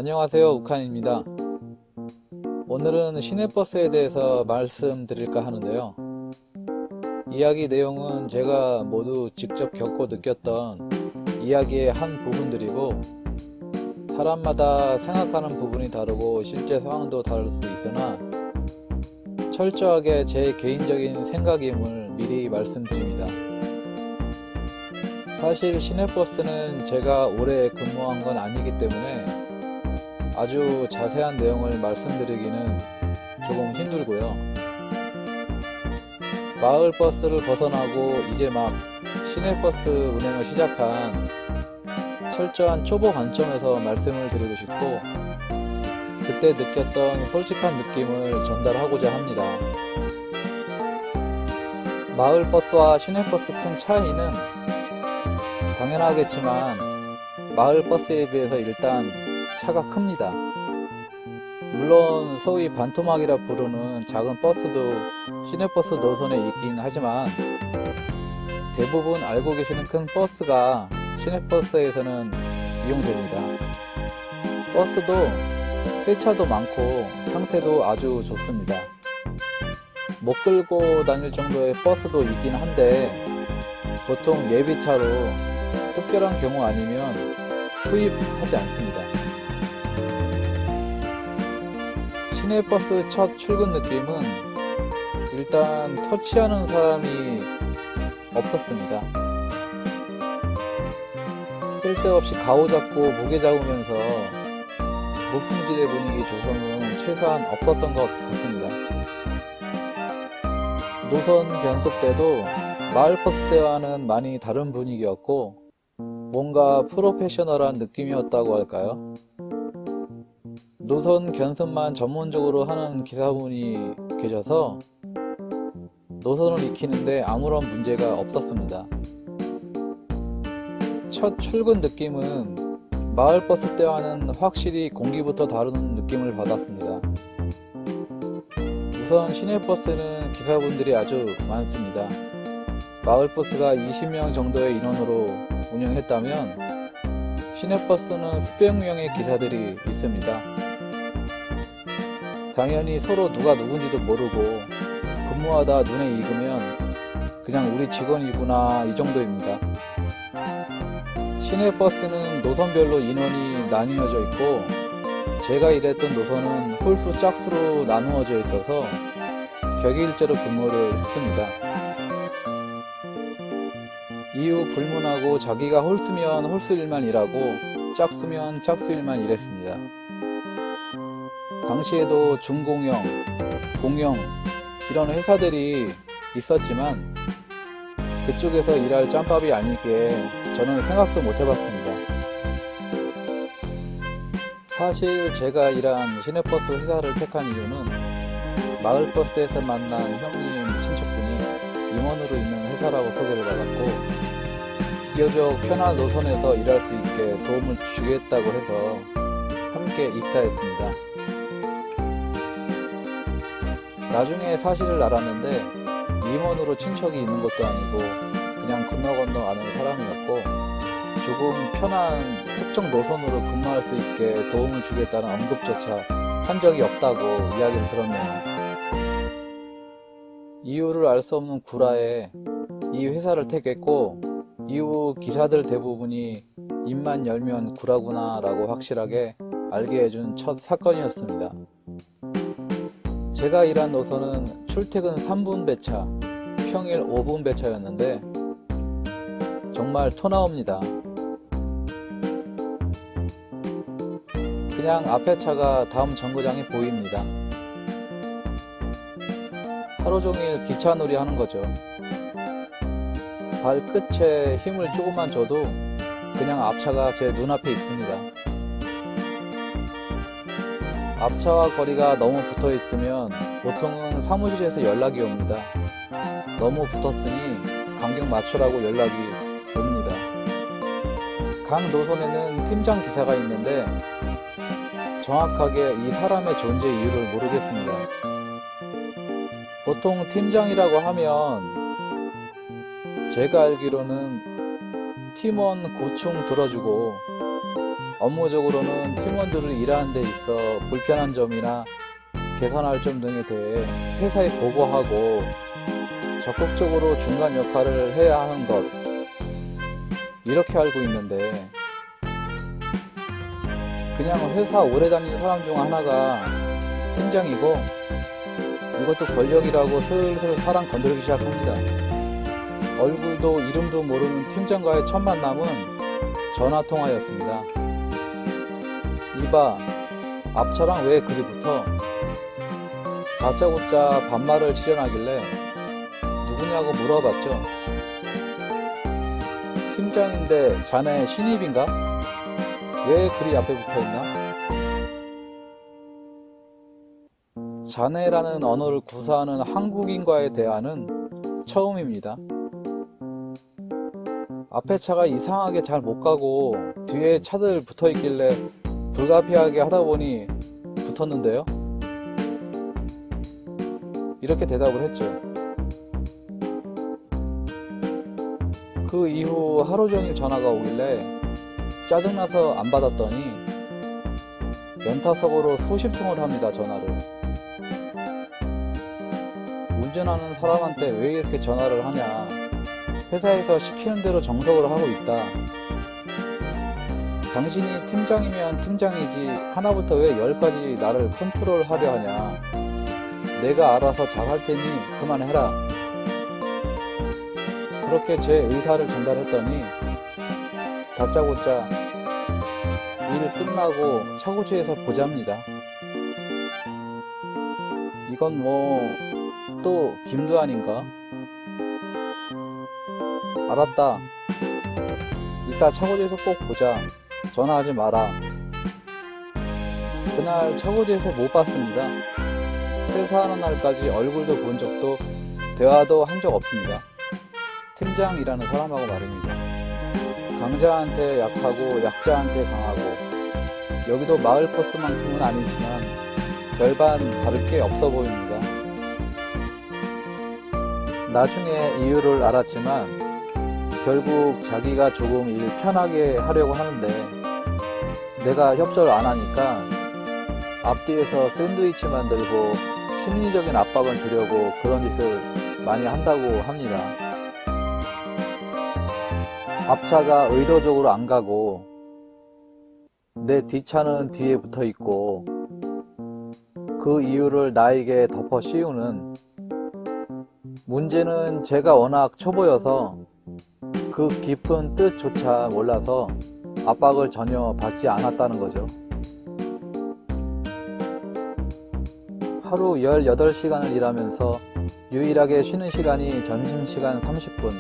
안녕하세요, 우칸입니다. 오늘은 시내버스에 대해서 말씀드릴까 하는데요. 이야기 내용은 제가 모두 직접 겪고 느꼈던 이야기의 한 부분들이고, 사람마다 생각하는 부분이 다르고 실제 상황도 다를 수 있으나 철저하게 제 개인적인 생각임을 미리 말씀드립니다. 사실 시내버스는 제가 오래 근무한 건 아니기 때문에 아주 자세한 내용을 말씀드리기는 조금 힘들고요. 마을버스를 벗어나고 이제 막 시내버스 운행을 시작한 철저한 초보 관점에서 말씀을 드리고 싶고, 그때 느꼈던 솔직한 느낌을 전달하고자 합니다. 마을버스와 시내버스 큰 차이는 당연하겠지만 마을버스에 비해서 일단 차가 큽니다. 물론 소위 반토막이라 부르는 작은 버스도 시내버스 노선에 있긴 하지만 대부분 알고 계시는 큰 버스가 시내버스에서는 이용됩니다. 버스도 새 차도 많고 상태도 아주 좋습니다. 못 끌고 다닐 정도의 버스도 있긴 한데 보통 예비차로 특별한 경우 아니면 투입하지 않습니다. 시내버스 첫 출근 느낌은 일단 터치하는 사람이 없었습니다. 쓸데없이 가오잡고 무게 잡으면서 무풍지대 분위기 조성은 최소한 없었던 것 같습니다. 노선 견습 때도 마을버스 때와는 많이 다른 분위기였고 뭔가 프로페셔널한 느낌이었다고 할까요? 노선 견습만 전문적으로 하는 기사분이 계셔서 노선을 익히는데 아무런 문제가 없었습니다. 첫 출근 느낌은 마을버스 때와는 확실히 공기부터 다른 느낌을 받았습니다. 우선 시내버스는 기사분들이 아주 많습니다. 마을버스가 20명 정도의 인원으로 운영했다면 시내버스는 수백 명의 기사들이 있습니다. 당연히 서로 누가 누군지도 모르고 근무하다 눈에 익으면 그냥 우리 직원이구나 이 정도입니다. 시내버스는 노선별로 인원이 나뉘어져 있고 제가 일했던 노선은 홀수 짝수로 나누어져 있어서 격일제로 근무를 했습니다. 이후 불문하고 자기가 홀수면 홀수일만 일하고 짝수면 짝수일만 일했습니다. 당시에도 중공영, 공영 이런 회사들이 있었지만 그쪽에서 일할 짬밥이 아니기에 저는 생각도 못 해봤습니다. 사실 제가 일한 시내버스 회사를 택한 이유는 마을버스에서 만난 형님 친척분이 임원으로 있는 회사라고 소개를 받았고 비교적 편한 노선에서 일할 수 있게 도움을 주겠다고 해서 함께 입사했습니다. 나중에 사실을 알았는데 임원으로 친척이 있는 것도 아니고 그냥 건너 건너 아는 사람이었고 조금 편한 특정 노선으로 근무할 수 있게 도움을 주겠다는 언급조차 한 적이 없다고 이야기를 들었네요. 이유를 알 수 없는 구라에 이 회사를 택했고 이후 기사들 대부분이 입만 열면 구라구나 라고 확실하게 알게 해준 첫 사건이었습니다. 제가 일한 노선은 출퇴근 3분 배차, 평일 5분 배차였는데 정말 토 나옵니다. 그냥 앞에 차가 다음 정거장이 보입니다. 하루 종일 기차놀이 하는 거죠. 발끝에 힘을 조금만 줘도 그냥 앞차가 제 눈앞에 있습니다. 앞차와 거리가 너무 붙어 있으면 보통은 사무실에서 연락이 옵니다. 너무 붙었으니 간격 맞추라고 연락이 옵니다. 각 노선에는 팀장 기사가 있는데 정확하게 이 사람의 존재 이유를 모르겠습니다. 보통 팀장이라고 하면 제가 알기로는 팀원 고충 들어주고 업무적으로는 팀원들이 일하는 데 있어 불편한 점이나 개선할 점 등에 대해 회사에 보고하고 적극적으로 중간 역할을 해야 하는 것, 이렇게 알고 있는데, 그냥 회사 오래 다니는 사람 중 하나가 팀장이고 이것도 권력이라고 슬슬 사람 건드리기 시작합니다. 얼굴도 이름도 모르는 팀장과의 첫 만남은 전화통화였습니다. 이봐, 앞차랑 왜 그리 붙어? 다짜고짜 반말을 시전하길래 누구냐고 물어봤죠. 팀장인데 자네 신입인가? 왜 그리 앞에 붙어있나? 자네라는 언어를 구사하는 한국인과의 대화는 처음입니다. 앞에 차가 이상하게 잘 못 가고 뒤에 차들 붙어있길래 불가피하게 하다 보니 붙었는데요. 이렇게 대답을 했죠. 그 이후 하루 종일 전화가 오길래 짜증나서 안 받았더니 연타석으로 수십 통을 합니다. 전화를. 운전하는 사람한테 왜 이렇게 전화를 하냐, 회사에서 시키는 대로 정석으로 하고 있다, 당신이 팀장이면 팀장이지 하나부터 왜 10까지 나를 컨트롤하려 하냐, 내가 알아서 잘할 테니 그만해라, 그렇게 제 의사를 전달했더니 다짜고짜 일 끝나고 차고지에서 보잡니다. 이건 뭐 또 김두한인가? 알았다, 이따 차고지에서 꼭 보자, 전화하지 마라. 그날 차고지에서 못 봤습니다. 퇴사하는 날까지 얼굴도 본 적도 대화도 한 적 없습니다. 팀장이라는 사람하고 말입니다. 강자한테 약하고 약자한테 강하고, 여기도 마을버스만큼은 아니지만 별반 다를 게 없어 보입니다. 나중에 이유를 알았지만 결국 자기가 조금 일 편하게 하려고 하는데 내가 협조를 안 하니까 앞뒤에서 샌드위치 만들고 심리적인 압박을 주려고 그런 짓을 많이 한다고 합니다. 앞차가 의도적으로 안 가고 내 뒷차는 뒤에 붙어 있고 그 이유를 나에게 덮어 씌우는, 문제는 제가 워낙 초보여서 그 깊은 뜻조차 몰라서 압박을 전혀 받지 않았다는 거죠. 하루 18시간을 일하면서 유일하게 쉬는 시간이 점심시간 30분.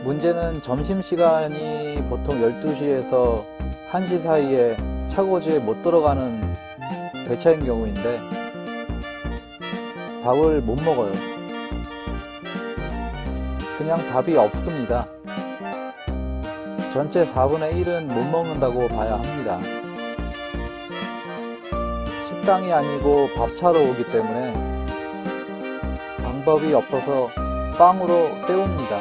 문제는 점심시간이 보통 12시에서 1시 사이에 차고지에 못 들어가는 배차인 경우인데 밥을 못 먹어요. 그냥 밥이 없습니다. 전체 4분의 1은 못 먹는다고 봐야 합니다. 식당이 아니고 밥차로 오기 때문에 방법이 없어서 빵으로 때웁니다.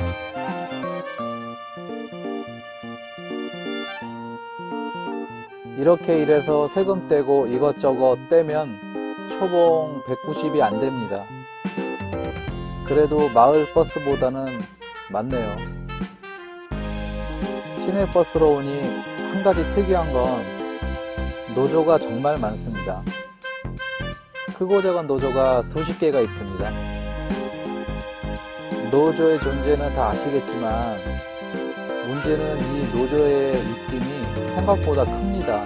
이렇게 일해서 세금 떼고 이것저것 떼면 초봉 190이 안 됩니다. 그래도 마을버스보다는 많네요. 시내버스로 오니 한 가지 특이한 건 노조가 정말 많습니다. 크고 작은 노조가 수십 개가 있습니다. 노조의 존재는 다 아시겠지만 문제는 이 노조의 입김이 생각보다 큽니다.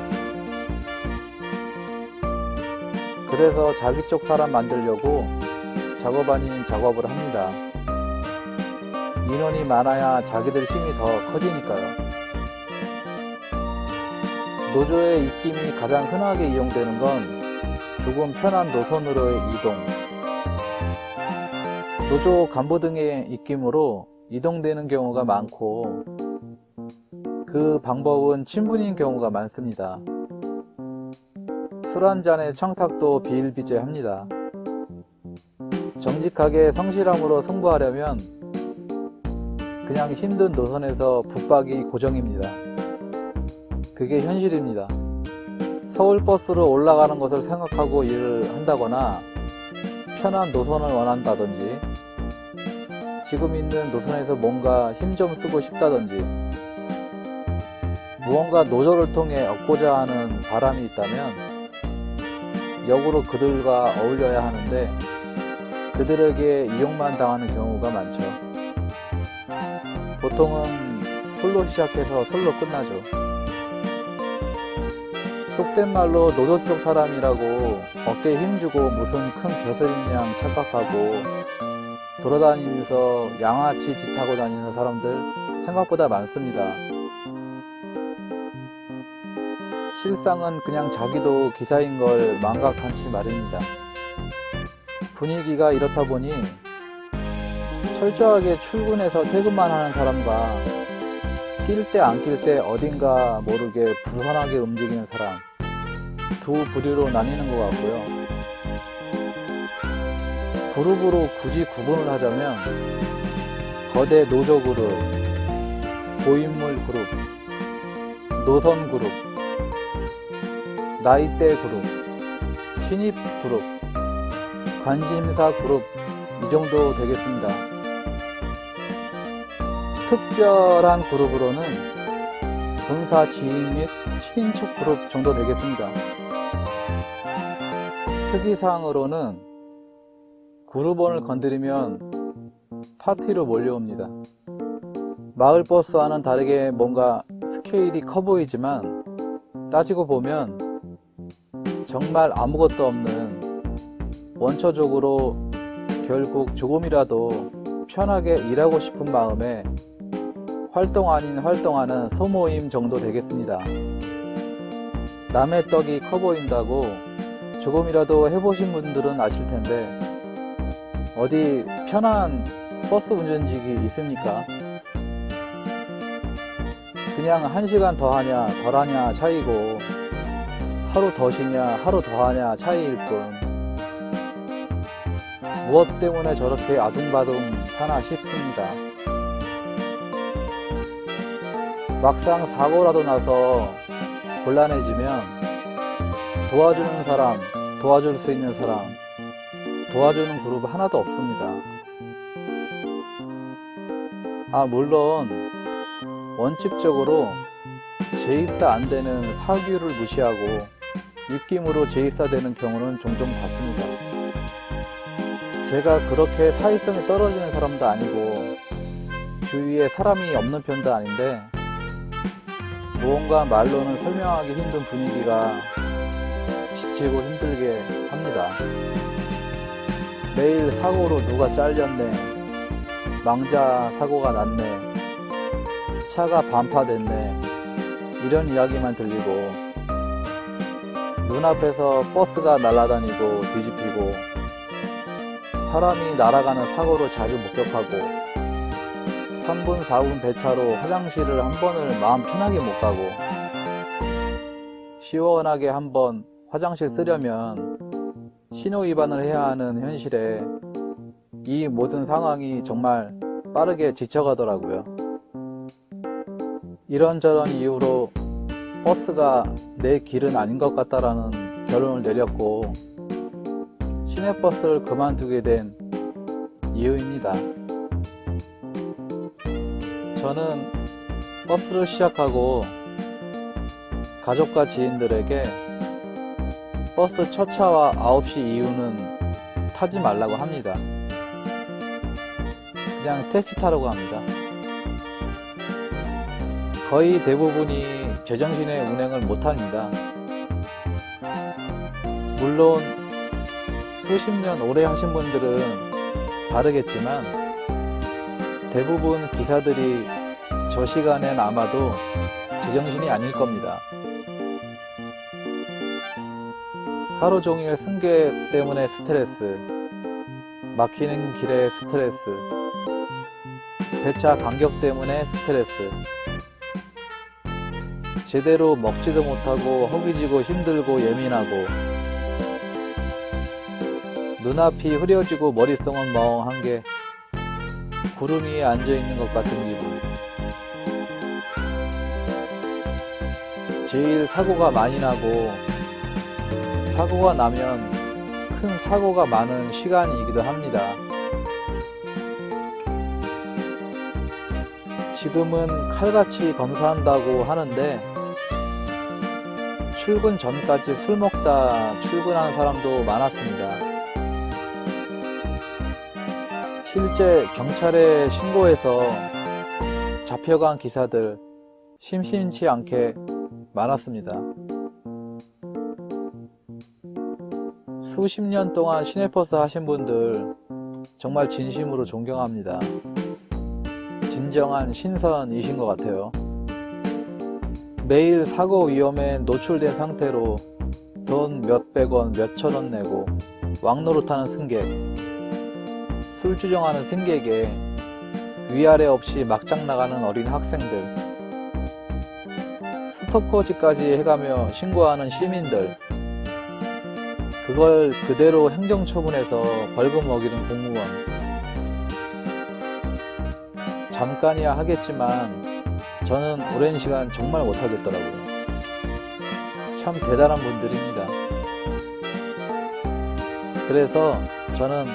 그래서 자기 쪽 사람 만들려고 작업 아닌 작업을 합니다. 인원이 많아야 자기들 힘이 더 커지니까요. 노조의 입김이 가장 흔하게 이용되는 건 조금 편한 노선으로의 이동, 노조 간부 등의 입김으로 이동되는 경우가 많고, 그 방법은 친분인 경우가 많습니다. 술 한잔의 청탁도 비일비재합니다. 정직하게 성실함으로 승부하려면 그냥 힘든 노선에서 붙박이 고정입니다. 그게 현실입니다. 서울버스로 올라가는 것을 생각하고 일을 한다거나 편한 노선을 원한다든지 지금 있는 노선에서 뭔가 힘 좀 쓰고 싶다든지 무언가 노조를 통해 얻고자 하는 바람이 있다면 역으로 그들과 어울려야 하는데 그들에게 이용만 당하는 경우가 많죠. 보통은 술로 시작해서 술로 끝나죠. 속된 말로 노조 쪽 사람이라고 어깨에 힘주고 무슨 큰 벼슬인 양 착각하고 돌아다니면서 양아치 짓하고 다니는 사람들 생각보다 많습니다. 실상은 그냥 자기도 기사인 걸 망각한 채 말입니다. 분위기가 이렇다 보니 철저하게 출근해서 퇴근만 하는 사람과 낄 때 안 낄 때 어딘가 모르게 부선하게 움직이는 사람 두 부류로 나뉘는 것 같고요. 그룹으로 굳이 구분을 하자면 거대 노조 그룹, 고인물 그룹, 노선 그룹, 나이대 그룹, 신입 그룹, 관심사 그룹 이 정도 되겠습니다. 특별한 그룹으로는 본사 지인 및 친인척 그룹 정도 되겠습니다. 특이사항으로는 그룹원을 건드리면 파티로 몰려옵니다. 마을버스와는 다르게 뭔가 스케일이 커 보이지만 따지고 보면 정말 아무것도 없는 원초적으로 결국 조금이라도 편하게 일하고 싶은 마음에 활동 아닌 활동하는 소모임 정도 되겠습니다. 남의 떡이 커 보인다고 조금이라도 해보신 분들은 아실 텐데 어디 편한 버스 운전직이 있습니까? 그냥 1시간 더 하냐 덜 하냐 차이고 하루 더 쉬냐 하루 더 하냐 차이일 뿐 무엇 때문에 저렇게 아둥바둥 사나 싶습니다. 막상 사고라도 나서 곤란해지면 도와주는 사람, 도와줄 수 있는 사람, 도와주는 그룹 하나도 없습니다. 물론 원칙적으로 재입사 안 되는 사규를 무시하고 입김으로 재입사되는 경우는 종종 봤습니다. 제가 그렇게 사회성이 떨어지는 사람도 아니고 주위에 사람이 없는 편도 아닌데 무언가 말로는 설명하기 힘든 분위기가 지치고 힘들게 합니다. 매일 사고로 누가 잘렸네, 망자 사고가 났네, 차가 반파됐네 이런 이야기만 들리고 눈앞에서 버스가 날아다니고 뒤집히고 사람이 날아가는 사고를 자주 목격하고 3분 4분 배차로 화장실을 한 번을 마음 편하게 못 가고 시원하게 한번 화장실 쓰려면 신호 위반을 해야 하는 현실에 이 모든 상황이 정말 빠르게 지쳐가더라고요. 이런저런 이유로 버스가 내 길은 아닌 것 같다라는 결론을 내렸고 시내버스를 그만두게 된 이유입니다. 저는 버스를 시작하고 가족과 지인들에게 버스 첫 차와 9시 이후는 타지 말라고 합니다. 그냥 택시 타라고 합니다. 거의 대부분이 제정신의 운행을 못합니다. 물론 수십 년 오래 하신 분들은 다르겠지만 대부분 기사들이 저 시간엔 아마도 제정신이 아닐 겁니다. 하루 종일 승객 때문에 스트레스, 막히는 길에 스트레스, 배차 간격 때문에 스트레스, 제대로 먹지도 못하고 허기지고 힘들고 예민하고 눈앞이 흐려지고 머릿속은 멍한 게 구름 위에 앉아있는 것 같은 기분. 제일 사고가 많이 나고, 사고가 나면 큰 사고가 많은 시간이기도 합니다. 지금은 칼같이 검사한다고 하는데, 출근 전까지 술 먹다 출근하는 사람도 많았습니다. 실제 경찰에 신고해서 잡혀간 기사들 심심치 않게 많았습니다. 수십 년 동안 시내버스 하신 분들 정말 진심으로 존경합니다. 진정한 신선이신 것 같아요. 매일 사고 위험에 노출된 상태로 돈 몇백원, 몇천원 내고 왕노릇하는 승객, 술 주정하는 승객에 위아래 없이 막장 나가는 어린 학생들, 스토커지까지 해가며 신고하는 시민들, 그걸 그대로 행정처분해서 벌금 먹이는 공무원. 잠깐이야 하겠지만 저는 오랜 시간 정말 못하겠더라고요. 참 대단한 분들입니다. 그래서 저는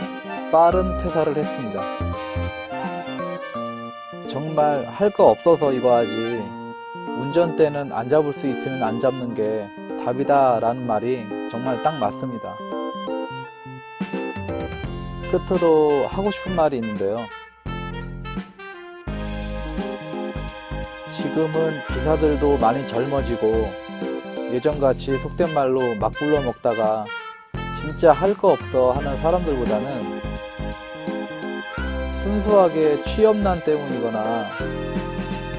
빠른 퇴사를 했습니다. 정말 할 거 없어서 이거 하지, 운전대는 안 잡을 수 있으면 안 잡는 게 답이다 라는 말이 정말 딱 맞습니다. 끝으로 하고 싶은 말이 있는데요. 지금은 기사들도 많이 젊어지고 예전같이 속된 말로 막 굴러 먹다가 진짜 할 거 없어 하는 사람들보다는 순수하게 취업난 때문이거나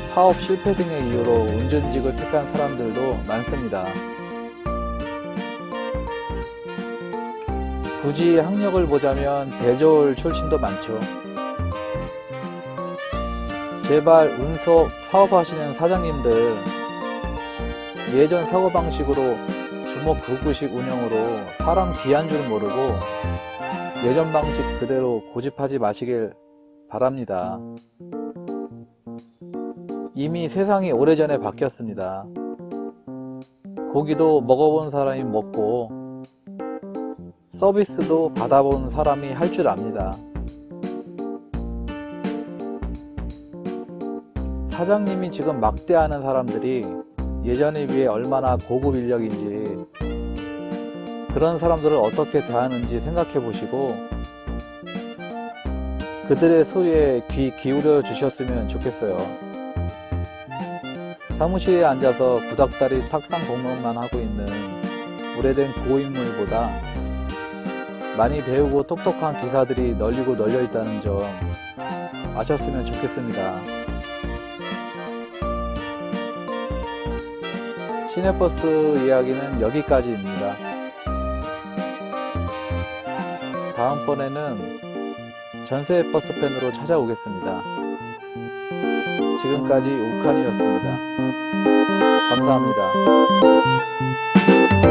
사업 실패 등의 이유로 운전직을 택한 사람들도 많습니다. 굳이 학력을 보자면 대졸 출신도 많죠. 제발 운수업 사업하시는 사장님들, 예전 사고방식으로 주먹 구구식 운영으로 사람 귀한 줄 모르고 예전 방식 그대로 고집하지 마시길 바랍니다. 이미 세상이 오래전에 바뀌었습니다. 고기도 먹어본 사람이 먹고 서비스도 받아본 사람이 할 줄 압니다. 사장님이 지금 막대하는 사람들이 예전에 비해 얼마나 고급 인력인지, 그런 사람들을 어떻게 대하는지 생각해 보시고 그들의 소리에 귀 기울여 주셨으면 좋겠어요. 사무실에 앉아서 구닥다리 탁상 공론만 하고 있는 오래된 고인물보다 많이 배우고 똑똑한 기사들이 널리고 널려 있다는 점 아셨으면 좋겠습니다. 시내버스 이야기는 여기까지입니다. 다음번에는 전세버스 편으로 찾아오겠습니다. 지금까지 우칸이었습니다. 감사합니다.